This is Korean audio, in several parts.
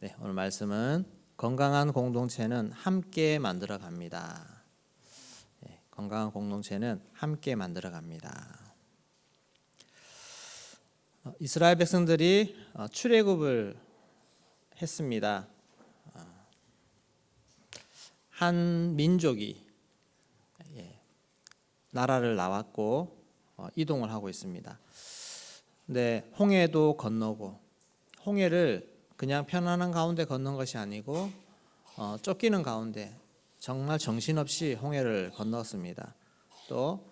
네, 오늘 말씀은 건강한 공동체는 함께 만들어 갑니다. 네, 건강한 공동체는 함께 만들어 갑니다. 이스라엘 백성들이 출애굽을 했습니다. 한 민족이 나라를 나왔고 이동을 하고 있습니다. 근데 홍해도 건너고, 홍해를 그냥 편안한 가운데 걷는 것이 아니고 쫓기는 가운데 정말 정신없이 홍해를 건넜습니다. 또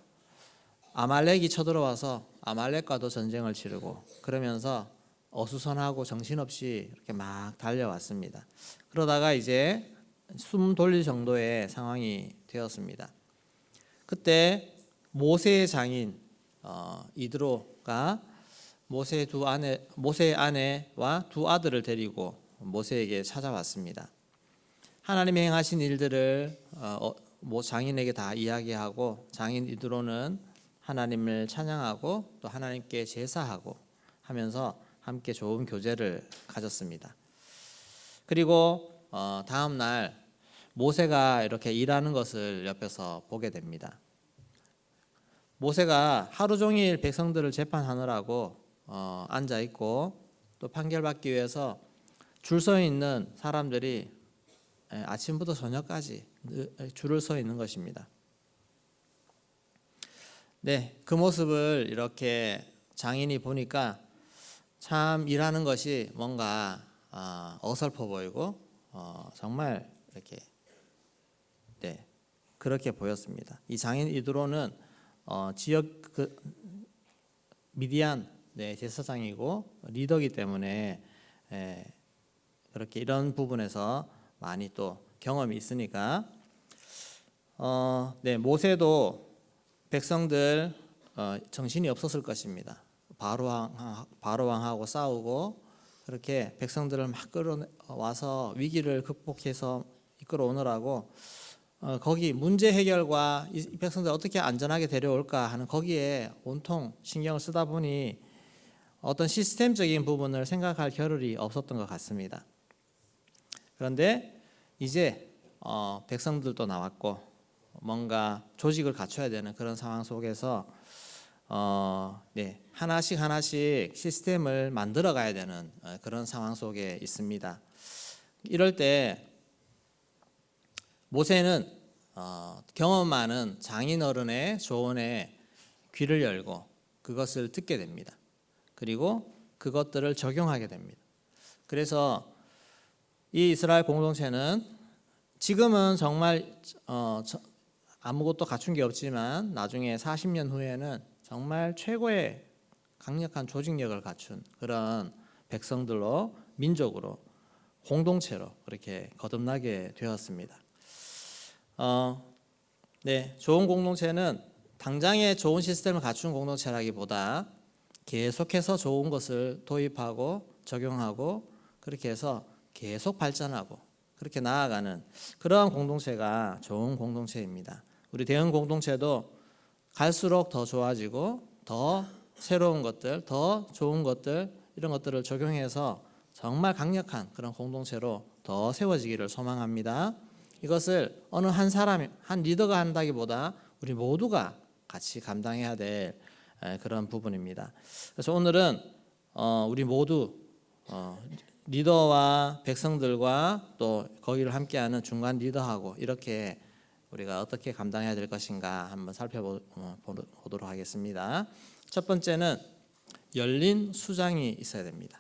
아말렉이 쳐들어와서 아말렉과도 전쟁을 치르고, 그러면서 어수선하고 정신없이 이렇게 막 달려왔습니다. 그러다가 이제 숨 돌릴 정도의 상황이 되었습니다. 그때 모세의 장인 이드로가 모세의 아내와 두 아들을 데리고 모세에게 찾아왔습니다. 하나님이 행하신 일들을 장인에게 다 이야기하고, 장인 이드로는 하나님을 찬양하고 또 하나님께 제사하고 하면서 함께 좋은 교제를 가졌습니다. 그리고 다음 날 모세가 이렇게 일하는 것을 옆에서 보게 됩니다. 모세가 하루 종일 백성들을 재판하느라고 앉아 있고, 또 판결받기 위해서 줄 서 있는 사람들이 아침부터 저녁까지 줄을 서 있는 것입니다. 네, 그 모습을 이렇게 장인이 보니까 참 일하는 것이 뭔가 어설퍼 보이고 정말 이렇게 그렇게 보였습니다. 이 장인 이드로는 지역 미디안 제사장이고 리더이기 때문에 그렇게 이런 부분에서 많이 또 경험이 있으니까 모세도 백성들 정신이 없었을 것입니다. 바로왕하고 싸우고 그렇게 백성들을 막 끌어와서 위기를 극복해서 이끌어오느라고 거기 문제 해결과 이 백성들 어떻게 안전하게 데려올까 하는 거기에 온통 신경을 쓰다 보니 어떤 시스템적인 부분을 생각할 겨를이 없었던 것 같습니다. 그런데 이제 백성들도 나왔고 뭔가 조직을 갖춰야 되는 그런 상황 속에서 하나씩 시스템을 만들어 가야 되는 그런 상황 속에 있습니다. 이럴 때 모세는 경험 많은 장인 어른의 조언에 귀를 열고 그것을 듣게 됩니다. 그리고 그것들을 적용하게 됩니다. 그래서 이 이스라엘 공동체는 지금은 정말 아무것도 갖춘 게 없지만 나중에 40년 후에는 정말 최고의 강력한 조직력을 갖춘 그런 백성들로, 민족으로, 공동체로 그렇게 거듭나게 되었습니다. 좋은 공동체는 당장에 좋은 시스템을 갖춘 공동체라기보다 계속해서 좋은 것을 도입하고 적용하고 그렇게 해서 계속 발전하고 그렇게 나아가는 그러한 공동체가 좋은 공동체입니다. 우리 대형 공동체도 갈수록 더 좋아지고 더 새로운 것들, 더 좋은 것들, 이런 것들을 적용해서 정말 강력한 그런 공동체로 더 세워지기를 소망합니다. 이것을 어느 한 사람, 한 리더가 한다기보다 우리 모두가 같이 감당해야 될 그런 부분입니다. 그래서 오늘은 우리 모두 리더와 백성들과 또 거기를 함께하는 중간 리더하고 이렇게 우리가 어떻게 감당해야 될 것인가 한번 살펴보도록 하겠습니다. 첫 번째는 열린 수장이 있어야 됩니다.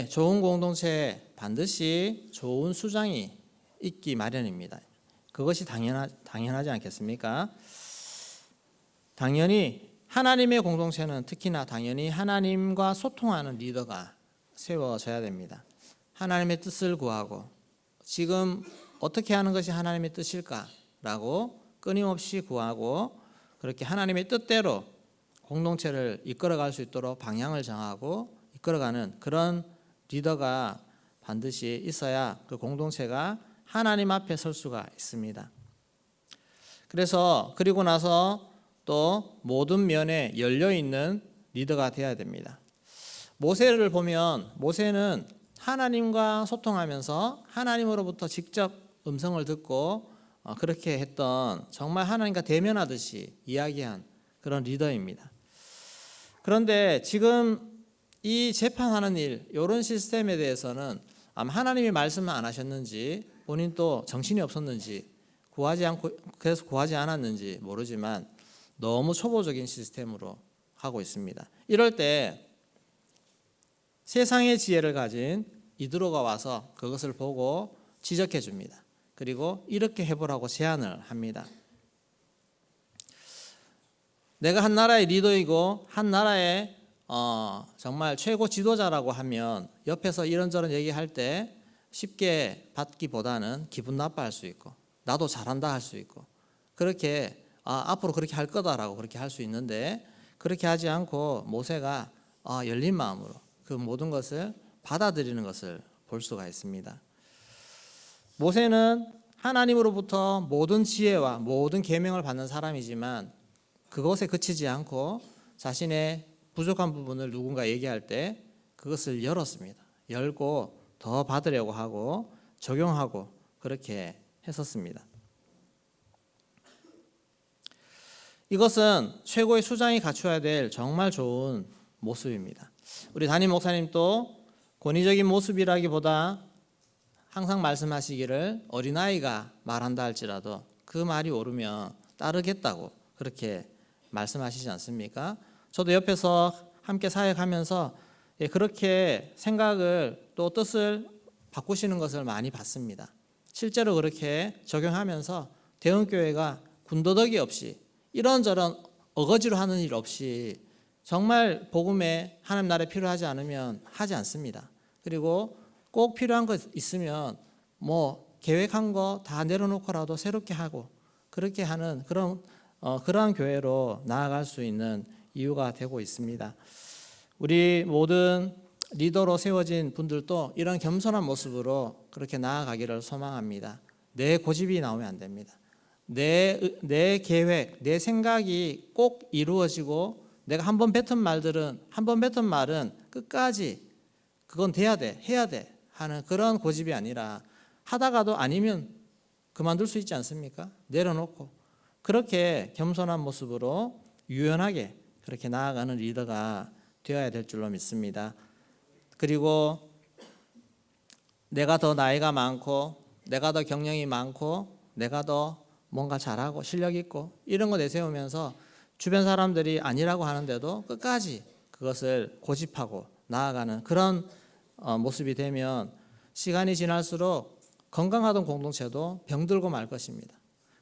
좋은 공동체에 반드시 좋은 수장이 있기 마련입니다. 그것이 당연하지 않겠습니까? 당연히 하나님의 공동체는 특히나 당연히 하나님과 소통하는 리더가 세워져야 됩니다. 하나님의 뜻을 구하고 지금 어떻게 하는 것이 하나님의 뜻일까라고 끊임없이 구하고 그렇게 하나님의 뜻대로 공동체를 이끌어갈 수 있도록 방향을 정하고 이끌어가는 그런 리더가 반드시 있어야 그 공동체가 하나님 앞에 설 수가 있습니다. 그리고 나서 또 모든 면에 열려있는 리더가 되어야 됩니다. 모세를 보면 모세는 하나님과 소통하면서 하나님으로부터 직접 음성을 듣고 그렇게 했던 정말 하나님과 대면하듯이 이야기한 그런 리더입니다. 그런데 지금 이 재판하는 일, 이런 시스템에 대해서는 아마 하나님이 말씀을 안 하셨는지 본인도 정신이 없었는지 그래서 구하지 않았는지 모르지만 너무 초보적인 시스템으로 하고 있습니다. 이럴 때 세상의 지혜를 가진 이드로가 와서 그것을 보고 지적해 줍니다. 그리고 이렇게 해보라고 제안을 합니다. 내가 한 나라의 리더이고 한 나라의 정말 최고 지도자라고 하면 옆에서 이런저런 얘기할 때 쉽게 받기보다는 기분 나빠할 수 있고 나도 잘한다 할 수 있고 그렇게 앞으로 그렇게 할 거다라고 그렇게 할 수 있는데 그렇게 하지 않고 모세가 열린 마음으로 그 모든 것을 받아들이는 것을 볼 수가 있습니다. 모세는 하나님으로부터 모든 지혜와 모든 계명을 받는 사람이지만 그것에 그치지 않고 자신의 부족한 부분을 누군가 얘기할 때 그것을 열었습니다. 열고 더 받으려고 하고 적용하고 그렇게 했었습니다. 이것은 최고의 수장이 갖춰야 될 정말 좋은 모습입니다. 우리 담임 목사님도 권위적인 모습이라기보다 항상 말씀하시기를 어린아이가 말한다 할지라도 그 말이 옳으면 따르겠다고 그렇게 말씀하시지 않습니까? 저도 옆에서 함께 사역하면서 그렇게 생각을 또 뜻을 바꾸시는 것을 많이 봤습니다. 실제로 그렇게 적용하면서 대형교회가 군더더기 없이 이런저런 어거지로 하는 일 없이 정말 복음에 하나님 나라에 필요하지 않으면 하지 않습니다. 그리고 꼭 필요한 거 있으면 계획한 거 다 내려놓고라도 새롭게 하고 그렇게 하는 그러한 교회로 나아갈 수 있는 이유가 되고 있습니다. 우리 모든 리더로 세워진 분들도 이런 겸손한 모습으로 그렇게 나아가기를 소망합니다. 내 고집이 나오면 안 됩니다. 내 계획, 내 생각이 꼭 이루어지고 내가 한 번 뱉은 말은 끝까지 그건 돼야 돼, 해야 돼 하는 그런 고집이 아니라 하다가도 아니면 그만둘 수 있지 않습니까? 내려놓고 그렇게 겸손한 모습으로 유연하게 그렇게 나아가는 리더가 되어야 될 줄로 믿습니다. 그리고 내가 더 나이가 많고 내가 더 경력이 많고 내가 더 뭔가 잘하고 실력 있고 이런 거 내세우면서 주변 사람들이 아니라고 하는데도 끝까지 그것을 고집하고 나아가는 그런 모습이 되면 시간이 지날수록 건강하던 공동체도 병들고 말 것입니다.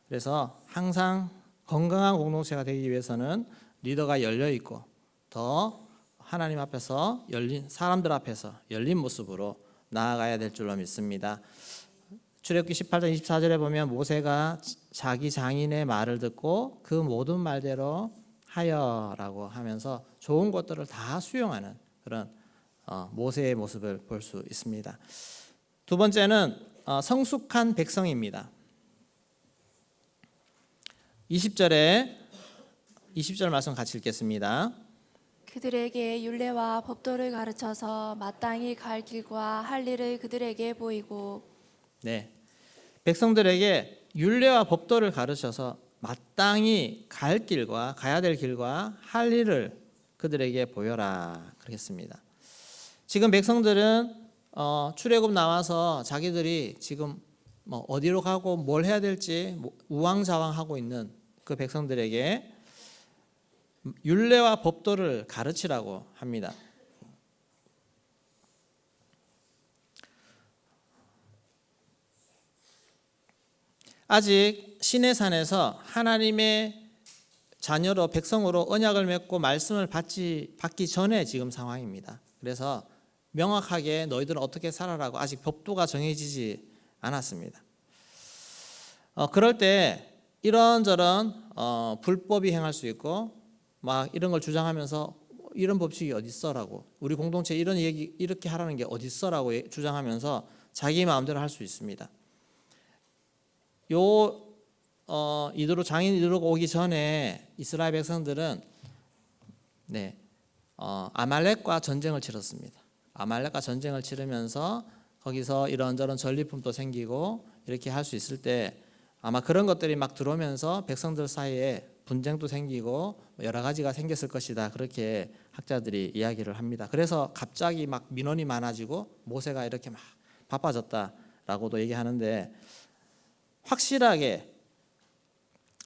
그래서 항상 건강한 공동체가 되기 위해서는 리더가 열려 있고 더 하나님 앞에서 사람들 앞에서 열린 모습으로 나아가야 될 줄로 믿습니다. 출애굽기 18장 24절에 보면 모세가 자기 장인의 말을 듣고 그 모든 말대로 하여라고 하면서 좋은 것들을 다 수용하는 그런 모세의 모습을 볼 수 있습니다. 두 번째는 성숙한 백성입니다. 20절 말씀 같이 읽겠습니다. 그들에게 율례와 법도를 가르쳐서 마땅히 갈 길과 할 일을 그들에게 보이고 네, 백성들에게 율례와 법도를 가르쳐서 마땅히 갈 길과 가야 될 길과 할 일을 그들에게 보여라 그랬습니다. 지금 백성들은 출애굽 나와서 자기들이 지금 어디로 가고 뭘 해야 될지 우왕좌왕하고 있는 그 백성들에게 율례와 법도를 가르치라고 합니다. 아직 시내산에서 하나님의 자녀로 백성으로 언약을 맺고 말씀을 받기 전에 지금 상황입니다. 그래서 명확하게 너희들은 어떻게 살아라고 아직 법도가 정해지지 않았습니다. 그럴 때 이런저런 불법이 행할 수 있고 막 이런 걸 주장하면서 이런 법칙이 어디 있어라고 우리 공동체 이런 얘기 이렇게 하라는 게 어디 있어라고 주장하면서 자기 마음대로 할 수 있습니다. 장인 이드로가 오기 전에 이스라엘 백성들은 아말렉과 전쟁을 치렀습니다. 아말렉과 전쟁을 치르면서 거기서 이런저런 전리품도 생기고 이렇게 할 수 있을 때 아마 그런 것들이 막 들어오면서 백성들 사이에 분쟁도 생기고 여러 가지가 생겼을 것이다. 그렇게 학자들이 이야기를 합니다. 그래서 갑자기 막 민원이 많아지고 모세가 이렇게 막 바빠졌다라고도 얘기하는데, 확실하게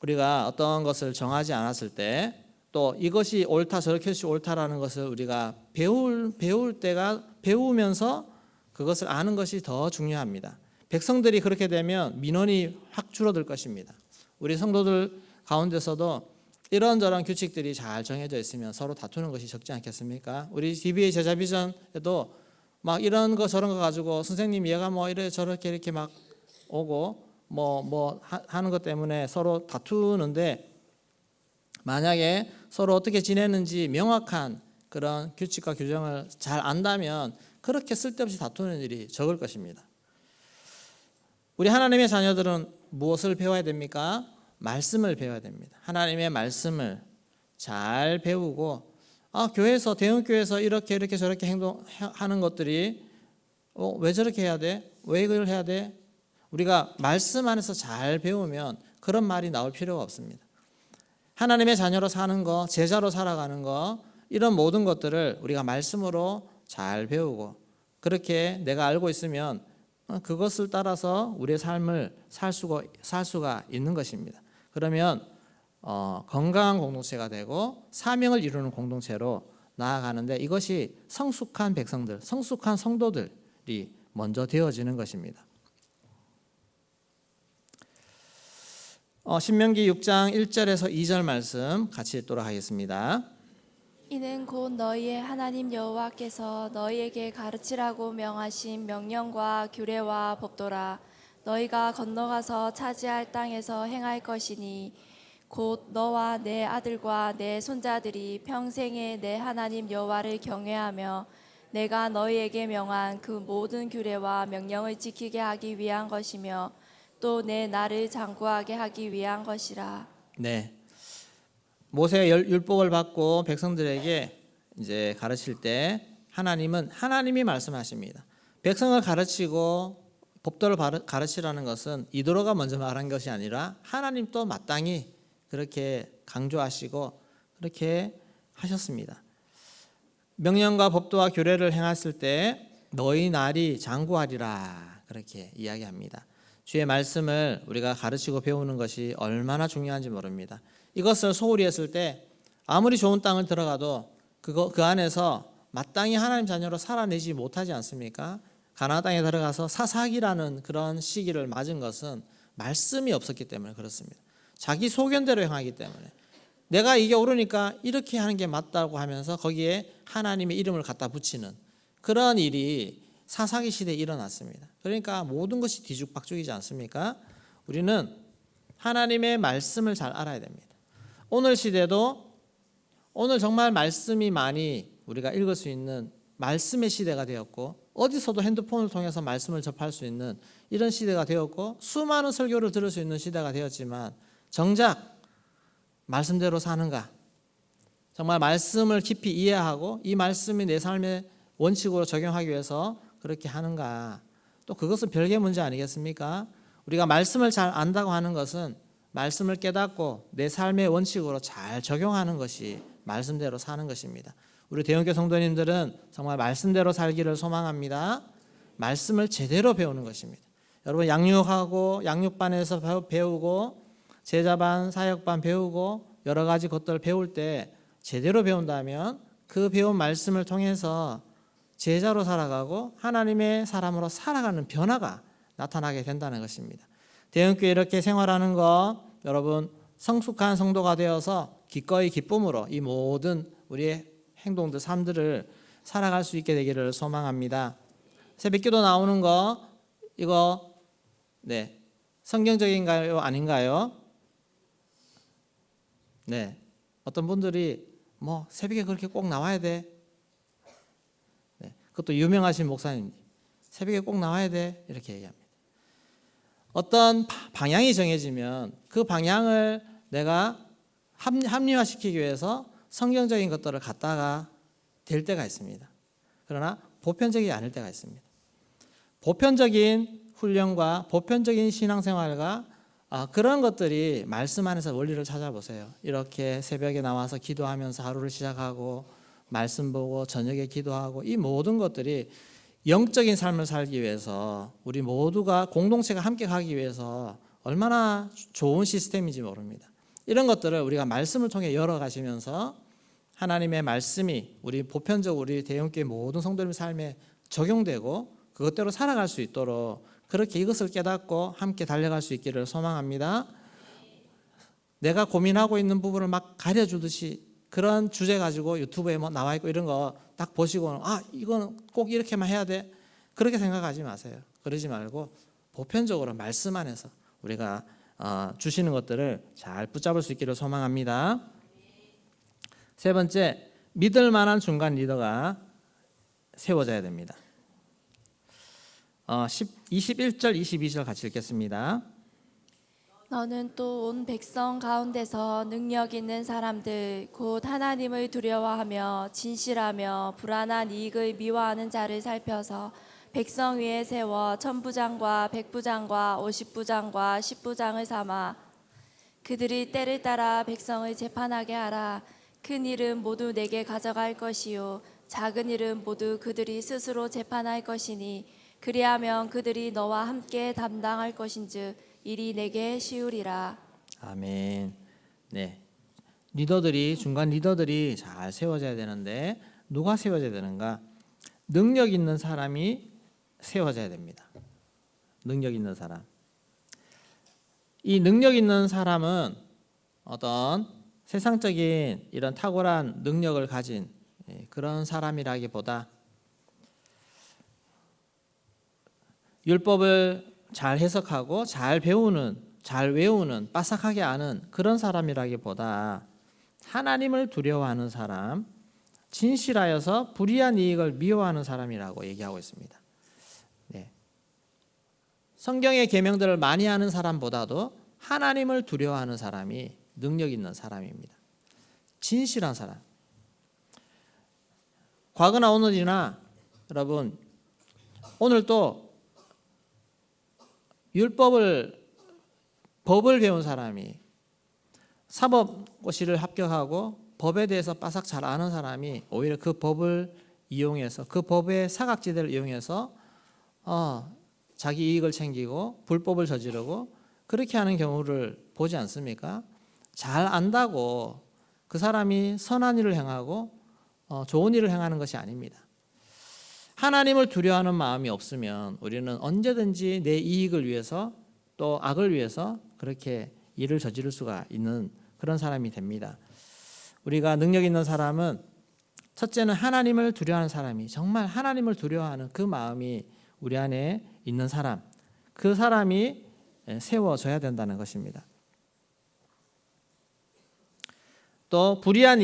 우리가 어떤 것을 정하지 않았을 때 또 이것이 옳다 저것이 옳다라는 것을 우리가 배울 때가 배우면서 그것을 아는 것이 더 중요합니다. 백성들이 그렇게 되면 민원이 확 줄어들 것입니다. 우리 성도들 가운데서도 이런저런 규칙들이 잘 정해져 있으면 서로 다투는 것이 적지 않겠습니까? 우리 DBA 제자 비전에도 막 이런 거 저런 거 가지고 선생님 얘가 뭐 이래 저렇게 이렇게 막 오고 하는 것 때문에 서로 다투는데, 만약에 서로 어떻게 지내는지 명확한 그런 규칙과 규정을 잘 안다면 그렇게 쓸데없이 다투는 일이 적을 것입니다. 우리 하나님의 자녀들은 무엇을 배워야 됩니까? 말씀을 배워야 됩니다. 하나님의 말씀을 잘 배우고, 교회에서 대형교회에서 이렇게 저렇게 행동하는 것들이 왜 저렇게 해야 돼? 왜 이걸 해야 돼? 우리가 말씀 안에서 잘 배우면 그런 말이 나올 필요가 없습니다. 하나님의 자녀로 사는 거, 제자로 살아가는 거, 이런 모든 것들을 우리가 말씀으로 잘 배우고 그렇게 내가 알고 있으면 그것을 따라서 우리의 삶을 살 수가 있는 것입니다. 그러면 건강한 공동체가 되고 사명을 이루는 공동체로 나아가는데, 이것이 성숙한 백성들, 성숙한 성도들이 먼저 되어지는 것입니다. 신명기 6장 1절에서 2절 말씀 같이 읽도록 하겠습니다. 이는 곧 너희의 하나님 여호와께서 너희에게 가르치라고 명하신 명령과 규례와 법도라. 너희가 건너가서 차지할 땅에서 행할 것이니 곧 너와 내 아들과 내 손자들이 평생에 내 하나님 여호와를 경외하며 내가 너희에게 명한 그 모든 규례와 명령을 지키게 하기 위한 것이며 또 내 나를 장구하게 하기 위한 것이라. 네, 모세의 율법을 받고 백성들에게 이제 가르칠 때 하나님이 말씀하십니다. 백성을 가르치고 법도를 가르치라는 것은 이도로가 먼저 말한 것이 아니라 하나님도 마땅히 그렇게 강조하시고 그렇게 하셨습니다. 명령과 법도와 규례를 행했을 때 너희 날이 장구하리라, 그렇게 이야기합니다. 주의 말씀을 우리가 가르치고 배우는 것이 얼마나 중요한지 모릅니다. 이것을 소홀히 했을 때 아무리 좋은 땅을 들어가도 그 안에서 마땅히 하나님 자녀로 살아내지 못하지 않습니까? 가나안 땅에 들어가서 사사기라는 그런 시기를 맞은 것은 말씀이 없었기 때문에 그렇습니다. 자기 소견대로 행하기 때문에 내가 이게 옳으니까 이렇게 하는 게 맞다고 하면서 거기에 하나님의 이름을 갖다 붙이는 그런 일이 사사기 시대에 일어났습니다. 그러니까 모든 것이 뒤죽박죽이지 않습니까? 우리는 하나님의 말씀을 잘 알아야 됩니다. 오늘 시대도 오늘 정말 말씀이 많이 우리가 읽을 수 있는 말씀의 시대가 되었고, 어디서도 핸드폰을 통해서 말씀을 접할 수 있는 이런 시대가 되었고, 수많은 설교를 들을 수 있는 시대가 되었지만 정작 말씀대로 사는가, 정말 말씀을 깊이 이해하고 이 말씀이 내 삶의 원칙으로 적용하기 위해서 그렇게 하는가, 또 그것은 별개의 문제 아니겠습니까? 우리가 말씀을 잘 안다고 하는 것은 말씀을 깨닫고 내 삶의 원칙으로 잘 적용하는 것이 말씀대로 사는 것입니다. 우리 대형교 성도님들은 정말 말씀대로 살기를 소망합니다. 말씀을 제대로 배우는 것입니다. 여러분, 양육하고 양육반에서 배우고 제자반, 사역반 배우고 여러 가지 것들을 배울 때 제대로 배운다면 그 배운 말씀을 통해서 제자로 살아가고 하나님의 사람으로 살아가는 변화가 나타나게 된다는 것입니다. 대형교회 이렇게 생활하는 거, 여러분 성숙한 성도가 되어서 기꺼이 기쁨으로 이 모든 우리의 행동들, 삶들을 살아갈 수 있게 되기를 소망합니다. 새벽기도 나오는 거, 이거 성경적인가요, 아닌가요? 네, 어떤 분들이 새벽에 그렇게 꼭 나와야 돼. 그것도 유명하신 목사님, 새벽에 꼭 나와야 돼, 이렇게 얘기합니다. 어떤 방향이 정해지면 그 방향을 내가 합리화시키기 위해서 성경적인 것들을 갖다가 될 때가 있습니다. 그러나 보편적이 아닐 때가 있습니다. 보편적인 훈련과 보편적인 신앙생활과 그런 것들이 말씀 안에서 원리를 찾아보세요. 이렇게 새벽에 나와서 기도하면서 하루를 시작하고 말씀 보고 저녁에 기도하고 이 모든 것들이 영적인 삶을 살기 위해서 우리 모두가 공동체가 함께 가기 위해서 얼마나 좋은 시스템인지 모릅니다. 이런 것들을 우리가 말씀을 통해 열어가시면서 하나님의 말씀이 우리 보편적으로 우리 대형교회 모든 성도님의 삶에 적용되고 그것대로 살아갈 수 있도록 그렇게 이것을 깨닫고 함께 달려갈 수 있기를 소망합니다. 내가 고민하고 있는 부분을 막 가려주듯이 그런 주제 가지고 유튜브에 뭐 나와 있고 이런 거 딱 보시고 이거는 꼭 이렇게만 해야 돼 그렇게 생각하지 마세요. 그러지 말고 보편적으로 말씀 안에서 우리가 주시는 것들을 잘 붙잡을 수 있기를 소망합니다. 세 번째, 믿을 만한 중간 리더가 세워져야 됩니다. 21절 22절 같이 읽겠습니다. 너는 또 온 백성 가운데서 능력 있는 사람들 곧 하나님을 두려워하며 진실하며 불안한 이익을 미워하는 자를 살펴서 백성 위에 세워 천부장과 백부장과 50부장과 10부장을 삼아 그들이 때를 따라 백성을 재판하게 하라. 큰 일은 모두 내게 가져갈 것이요 작은 일은 모두 그들이 스스로 재판할 것이니 그리하면 그들이 너와 함께 담당할 것인즉 일이 내게 쉬우리라. 아멘. 네, 리더들이 중간 리더들이 잘 세워져야 되는데 누가 세워져야 되는가? 능력 있는 사람이 세워져야 됩니다. 능력 있는 사람. 이 능력 있는 사람은 어떤 세상적인 이런 탁월한 능력을 가진 그런 사람이라기보다 율법을 잘 해석하고 잘 배우는, 잘 외우는, 빠삭하게 아는 그런 사람이라기보다 하나님을 두려워하는 사람, 진실하여서 불의한 이익을 미워하는 사람이라고 얘기하고 있습니다. 네. 성경의 계명들을 많이 하는 사람보다도 하나님을 두려워하는 사람이 능력 있는 사람입니다. 진실한 사람. 과거나 오늘이나 여러분 오늘도 법을 배운 사람이 사법고시를 합격하고 법에 대해서 바싹 잘 아는 사람이 오히려 그 법을 이용해서 그 법의 사각지대를 이용해서 자기 이익을 챙기고 불법을 저지르고 그렇게 하는 경우를 보지 않습니까? 잘 안다고 그 사람이 선한 일을 행하고 좋은 일을 행하는 것이 아닙니다. 하나님을 두려워하는 마음이 없으면 우리는 언제든지 내 이익을 위해서 또 악을 위해서 그렇게 일을 저지를 수가 있는 그런 사람이 됩니다. 우리가 능력 있는 사람은 첫째는 하나님을 두려워하는 사람이 정말 하나님을 두려워하는 그 마음이 우리 안에 있는 사람, 그 사람이 세워져야 된다는 것입니다. 또 불의한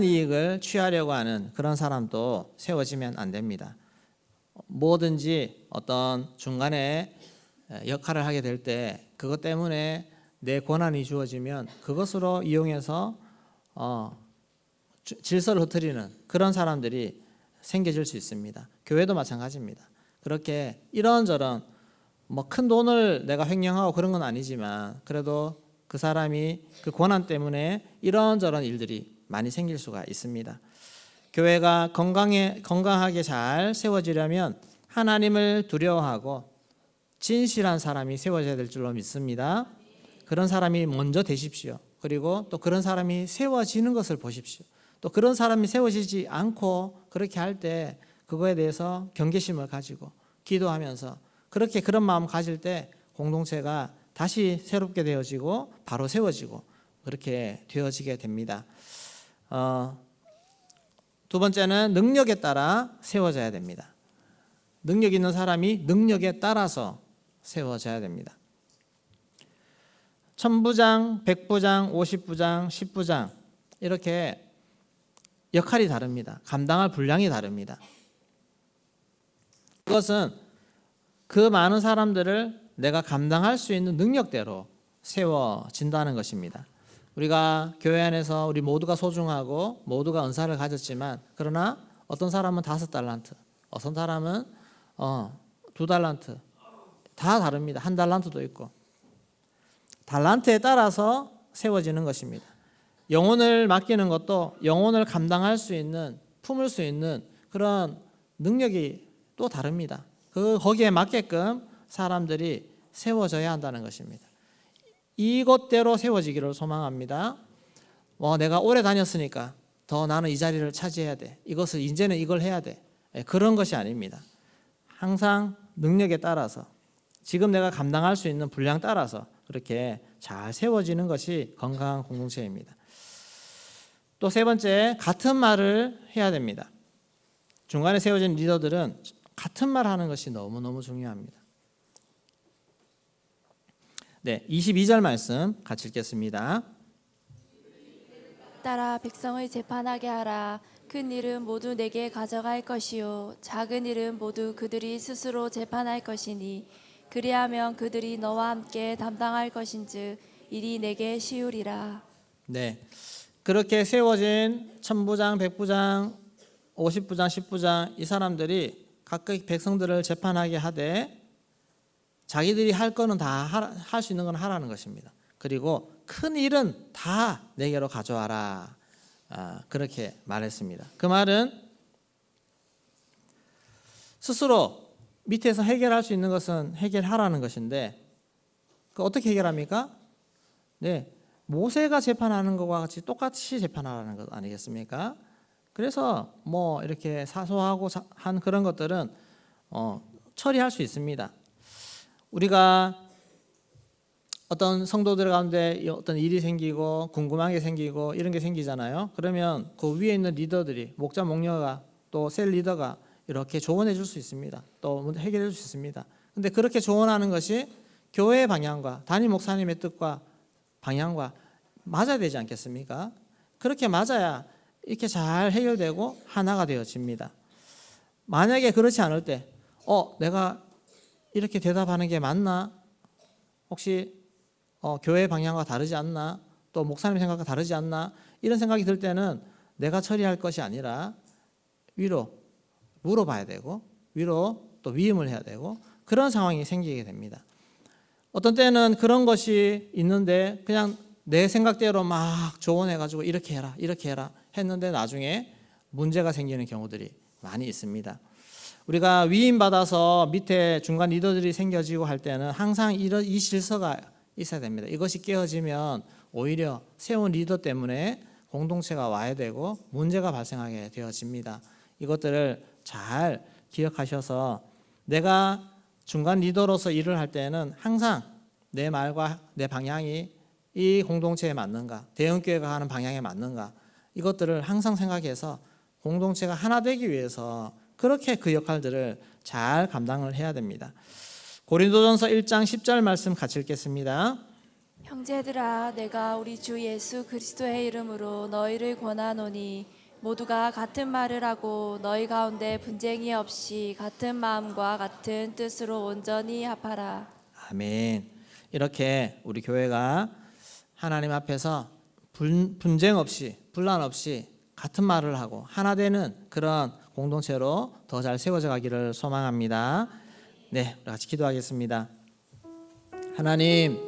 이익을 취하려고 하는 그런 사람도 세워지면 안 됩니다. 뭐든지 어떤 중간에 역할을 하게 될 때 그것 때문에 내 권한이 주어지면 그것으로 이용해서 질서를 흐트리는 그런 사람들이 생겨질 수 있습니다. 교회도 마찬가지입니다. 그렇게 이런저런 큰 돈을 내가 횡령하고 그런 건 아니지만 그래도 그 사람이 그 권한 때문에 이런저런 일들이 많이 생길 수가 있습니다. 교회가 건강하게 잘 세워지려면 하나님을 두려워하고 진실한 사람이 세워져야 될 줄로 믿습니다. 그런 사람이 먼저 되십시오. 그리고 또 그런 사람이 세워지는 것을 보십시오. 또 그런 사람이 세워지지 않고 그렇게 할 때 그거에 대해서 경계심을 가지고 기도하면서 그렇게 그런 마음 가질 때 공동체가 다시 새롭게 되어지고 바로 세워지고 그렇게 되어지게 됩니다. 두 번째는 능력에 따라 세워져야 됩니다. 능력 있는 사람이 능력에 따라서 세워져야 됩니다. 천부장, 백부장, 50부장, 10부장 이렇게 역할이 다릅니다. 감당할 분량이 다릅니다. 그것은 그 많은 사람들을 내가 감당할 수 있는 능력대로 세워진다는 것입니다. 우리가 교회 안에서 우리 모두가 소중하고 모두가 은사를 가졌지만 그러나 어떤 사람은 5달란트, 어떤 사람은 2달란트 다 다릅니다. 1달란트도 있고 달란트에 따라서 세워지는 것입니다. 영혼을 맡기는 것도 영혼을 감당할 수 있는 품을 수 있는 그런 능력이 또 다릅니다. 거기에 맞게끔 사람들이 세워져야 한다는 것입니다. 이것대로 세워지기를 소망합니다. 내가 오래 다녔으니까 더 나는 이 자리를 차지해야 돼. 이제는 이걸 해야 돼. 그런 것이 아닙니다. 항상 능력에 따라서 지금 내가 감당할 수 있는 분량 따라서 그렇게 잘 세워지는 것이 건강한 공동체입니다. 또 세 번째, 같은 말을 해야 됩니다. 중간에 세워진 리더들은 같은 말 하는 것이 너무너무 중요합니다. 네, 22절 말씀 같이 읽겠습니다. 따라 백성의 재판하게 하라. 큰 일은 모두 내게 가져갈 것이요 작은 일은 모두 그들이 스스로 재판할 것이니 그리하면 그들이 너와 함께 담당할 것인즉 일이 내게 쉬우리라. 네, 그렇게 세워진 천부장, 백부장, 50부장, 10부장 이 사람들이 각각 백성들을 재판하게 하되 자기들이 할 거는 다 할 수 있는 건 하라는 것입니다. 그리고 큰 일은 다 내게로 가져와라. 그렇게 말했습니다. 그 말은 스스로 밑에서 해결할 수 있는 것은 해결하라는 것인데 어떻게 해결합니까? 네, 모세가 재판하는 것과 같이 똑같이 재판하라는 것 아니겠습니까? 그래서 이렇게 사소하고 한 그런 것들은 처리할 수 있습니다. 우리가 어떤 성도들 가운데 어떤 일이 생기고 궁금한 게 생기고 이런 게 생기잖아요. 그러면 그 위에 있는 리더들이 목자, 목녀가 또 셀 리더가 이렇게 조언해 줄 수 있습니다. 또 해결해 줄 수 있습니다. 근데 그렇게 조언하는 것이 교회의 방향과 담임 목사님의 뜻과 방향과 맞아야 되지 않겠습니까? 그렇게 맞아야 이렇게 잘 해결되고 하나가 되어집니다. 만약에 그렇지 않을 때 내가 이렇게 대답하는 게 맞나? 혹시 교회 방향과 다르지 않나? 또 목사님 생각과 다르지 않나? 이런 생각이 들 때는 내가 처리할 것이 아니라 위로 물어봐야 되고 위로 또 위임을 해야 되고 그런 상황이 생기게 됩니다. 어떤 때는 그런 것이 있는데 그냥 내 생각대로 막 조언해가지고 이렇게 해라 이렇게 해라 했는데 나중에 문제가 생기는 경우들이 많이 있습니다. 우리가 위임받아서 밑에 중간 리더들이 생겨지고 할 때는 항상 이 질서가 있어야 됩니다. 이것이 깨어지면 오히려 세운 리더 때문에 공동체가 와야 되고 문제가 발생하게 되어집니다. 이것들을 잘 기억하셔서 내가 중간 리더로서 일을 할 때는 항상 내 말과 내 방향이 이 공동체에 맞는가, 대형교회가 하는 방향에 맞는가 이것들을 항상 생각해서 공동체가 하나 되기 위해서 그렇게 그 역할들을 잘 감당을 해야 됩니다. 고린도전서 1장 10절 말씀 같이 읽겠습니다. 형제들아 내가 우리 주 예수 그리스도의 이름으로 너희를 권하노니 모두가 같은 말을 하고 너희 가운데 분쟁이 없이 같은 마음과 같은 뜻으로 온전히 합하라. 아멘. 이렇게 우리 교회가 하나님 앞에서 분쟁 없이 분란 없이 같은 말을 하고 하나 되는 그런 공동체로 더 잘 세워져 가기를 소망합니다. 네, 우리 같이 기도하겠습니다. 하나님,